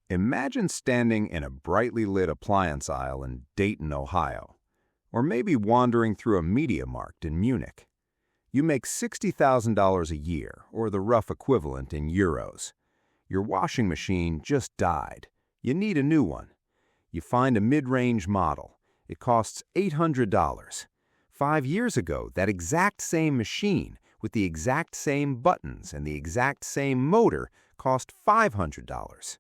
Imagine standing in a brightly lit appliance aisle in Dayton, Ohio, or maybe wandering through a media markt in Munich. You make $60,000 a year, or the rough equivalent in euros. Your washing machine just died. You need a new one. You find a mid-range model. It costs $800. 5 years ago, that exact same machine, with the exact same buttons and the exact same motor, cost $500.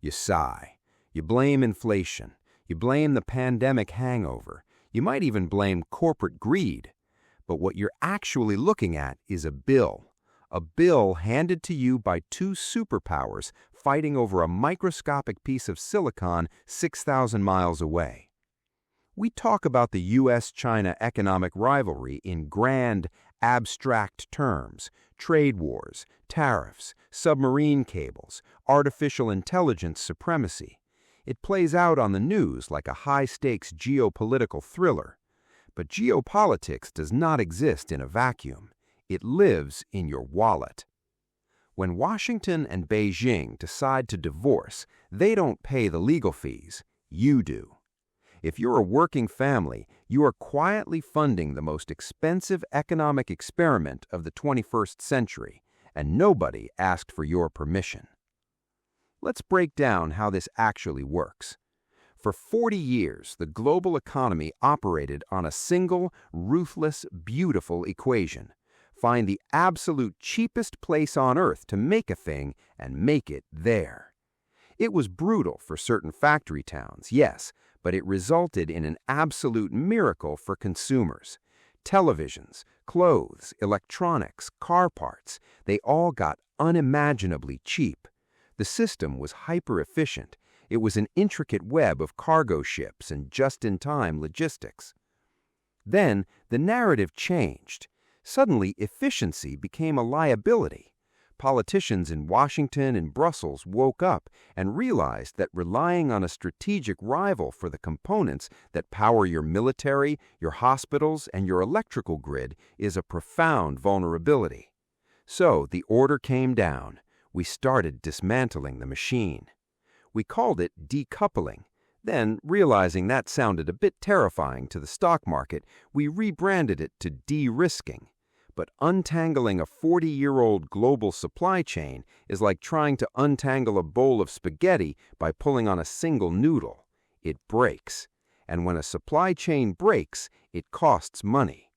You sigh. You blame inflation. You blame the pandemic hangover. You might even blame corporate greed. But what you're actually looking at is a bill handed to you by two superpowers fighting over a microscopic piece of silicon 6,000 miles away. We talk about the U.S.-China economic rivalry in grand, abstract terms: trade wars, tariffs, submarine cables, artificial intelligence supremacy. It plays out on the news like a high-stakes geopolitical thriller. But geopolitics does not exist in a vacuum. It lives in your wallet. When Washington and Beijing decide to divorce, they don't pay the legal fees. You do. If you're a working family, you are quietly funding the most expensive economic experiment of the 21st century, and nobody asked for your permission. Let's break down how this actually works. For 40 years, the global economy operated on a single, ruthless, beautiful equation. Find the absolute cheapest place on earth to make a thing and make it there. It was brutal for certain factory towns, yes, but it resulted in an absolute miracle for consumers. Televisions, clothes, electronics, car parts, they all got unimaginably cheap. The system was hyper-efficient. It was an intricate web of cargo ships and just-in-time logistics. Then, the narrative changed. Suddenly, efficiency became a liability. Politicians in Washington and Brussels woke up and realized that relying on a strategic rival for the components that power your military, your hospitals, and your electrical grid is a profound vulnerability. So the order came down. We started dismantling the machine. We called it decoupling. Then, realizing that sounded a bit terrifying to the stock market, we rebranded it to de-risking. But untangling a 40-year-old global supply chain is like trying to untangle a bowl of spaghetti by pulling on a single noodle. It breaks. And when a supply chain breaks, it costs money.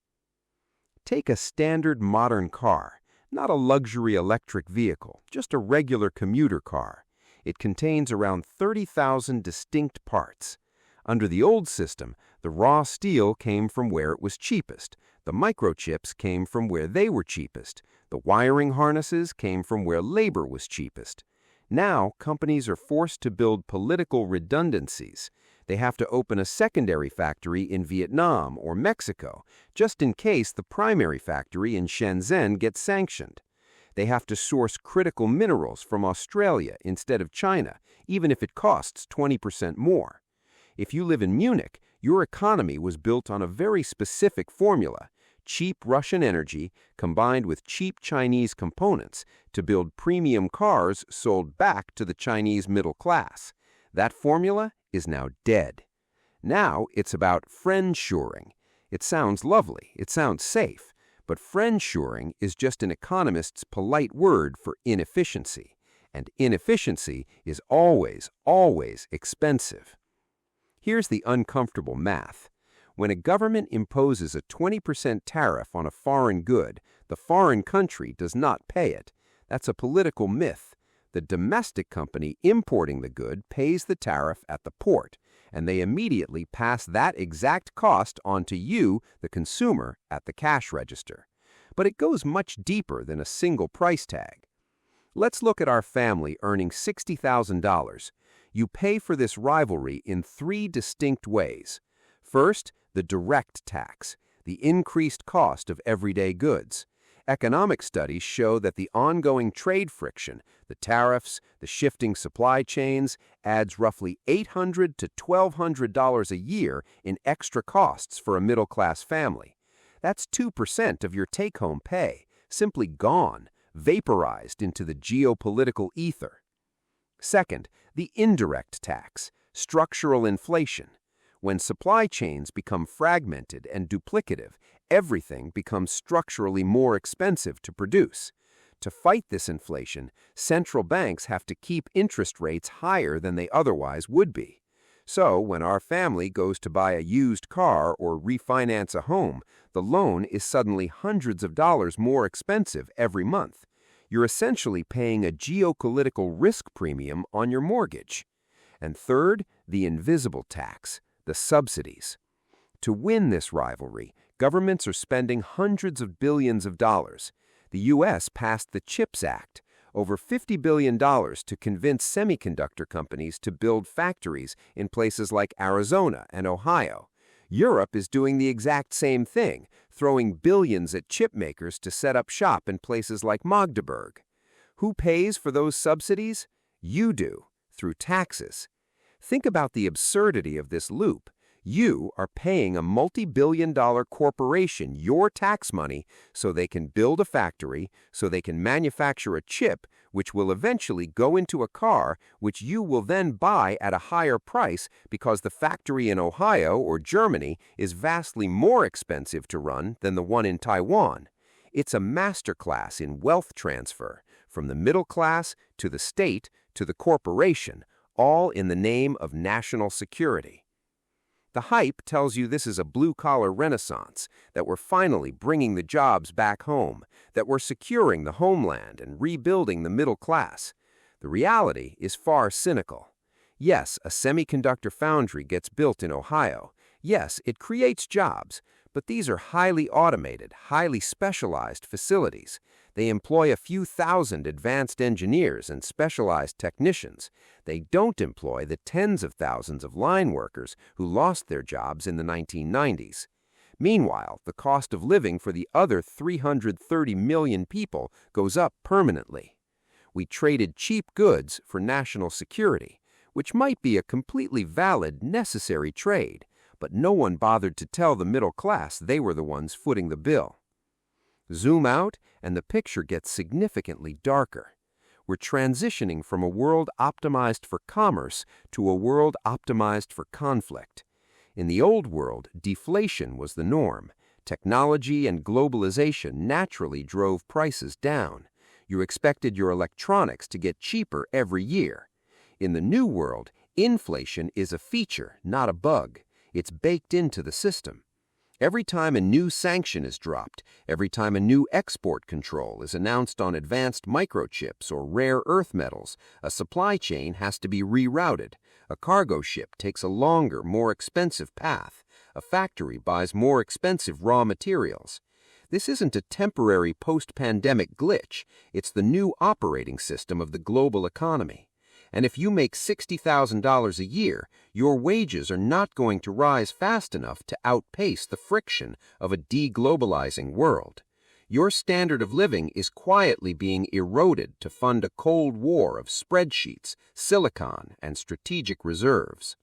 Take a standard modern car, not a luxury electric vehicle, just a regular commuter car. It contains around 30,000 distinct parts. Under the old system, the raw steel came from where it was cheapest. The microchips came from where they were cheapest. The wiring harnesses came from where labor was cheapest. Now, companies are forced to build political redundancies. They have to open a secondary factory in Vietnam or Mexico, just in case the primary factory in Shenzhen gets sanctioned. They have to source critical minerals from Australia instead of China, even if it costs 20% more. If you live in Munich, your economy was built on a very specific formula: cheap Russian energy combined with cheap Chinese components to build premium cars sold back to the Chinese middle class. That formula is now dead. Now it's about friendshoring. It sounds lovely, it sounds safe, but friendshoring is just an economist's polite word for inefficiency, and inefficiency is always, always expensive. Here's the uncomfortable math. When a government imposes a 20% tariff on a foreign good, the foreign country does not pay it. That's a political myth. The domestic company importing the good pays the tariff at the port, and they immediately pass that exact cost on to you, the consumer, at the cash register. But it goes much deeper than a single price tag. Let's look at our family earning $60,000. You pay for this rivalry in 3 distinct ways. First, the direct tax, the increased cost of everyday goods. Economic studies show that the ongoing trade friction, the tariffs, the shifting supply chains, adds roughly $800 to $1,200 a year in extra costs for a middle-class family. That's 2% of your take-home pay, simply gone, vaporized into the geopolitical ether. Second, the indirect tax, structural inflation. When supply chains become fragmented and duplicative, everything becomes structurally more expensive to produce. To fight this inflation, central banks have to keep interest rates higher than they otherwise would be. So, when our family goes to buy a used car or refinance a home, the loan is suddenly hundreds of dollars more expensive every month. You're essentially paying a geopolitical risk premium on your mortgage. And third, the invisible tax, the subsidies. To win this rivalry, governments are spending hundreds of billions of dollars. The U.S. passed the CHIPS Act, over $50 billion to convince semiconductor companies to build factories in places like Arizona and Ohio. Europe is doing the exact same thing, throwing billions at chip makers to set up shop in places like Magdeburg. Who pays for those subsidies? You do, through taxes. Think about the absurdity of this loop. You are paying a multi-billion-dollar corporation your tax money so they can build a factory, so they can manufacture a chip which will eventually go into a car which you will then buy at a higher price because the factory in Ohio or Germany is vastly more expensive to run than the one in Taiwan. It's a masterclass in wealth transfer, from the middle class to the state to the corporation, all in the name of national security. The hype tells you this is a blue-collar renaissance, that we're finally bringing the jobs back home, that we're securing the homeland and rebuilding the middle class. The reality is far cynical. Yes, a semiconductor foundry gets built in Ohio. Yes, it creates jobs, but these are highly automated, highly specialized facilities. They employ a few thousand advanced engineers and specialized technicians. They don't employ the tens of thousands of line workers who lost their jobs in the 1990s. Meanwhile, the cost of living for the other 330 million people goes up permanently. We traded cheap goods for national security, which might be a completely valid, necessary trade, but no one bothered to tell the middle class they were the ones footing the bill. Zoom out, and the picture gets significantly darker. We're transitioning from a world optimized for commerce to a world optimized for conflict. In the old world, deflation was the norm. Technology and globalization naturally drove prices down. You expected your electronics to get cheaper every year. In the new world, inflation is a feature, not a bug. It's baked into the system. Every time a new sanction is dropped, every time a new export control is announced on advanced microchips or rare earth metals, a supply chain has to be rerouted. A cargo ship takes a longer, more expensive path. A factory buys more expensive raw materials. This isn't a temporary post-pandemic glitch. It's the new operating system of the global economy. And if you make $60,000 a year, your wages are not going to rise fast enough to outpace the friction of a deglobalizing world. Your standard of living is quietly being eroded to fund a cold war of spreadsheets, silicon, and strategic reserves.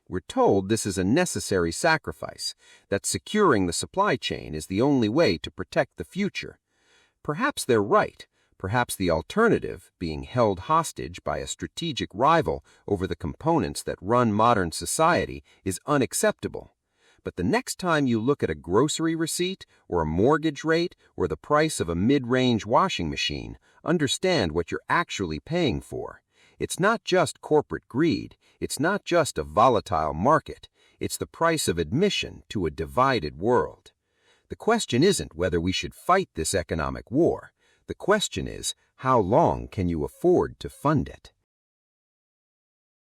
We're told this is a necessary sacrifice, that securing the supply chain is the only way to protect the future. Perhaps they're right. Perhaps the alternative, being held hostage by a strategic rival over the components that run modern society, is unacceptable. But the next time you look at a grocery receipt or a mortgage rate or the price of a mid-range washing machine, understand what you're actually paying for. It's not just corporate greed. It's not just a volatile market. It's the price of admission to a divided world. The question isn't whether we should fight this economic war. The question is, how long can you afford to fund it?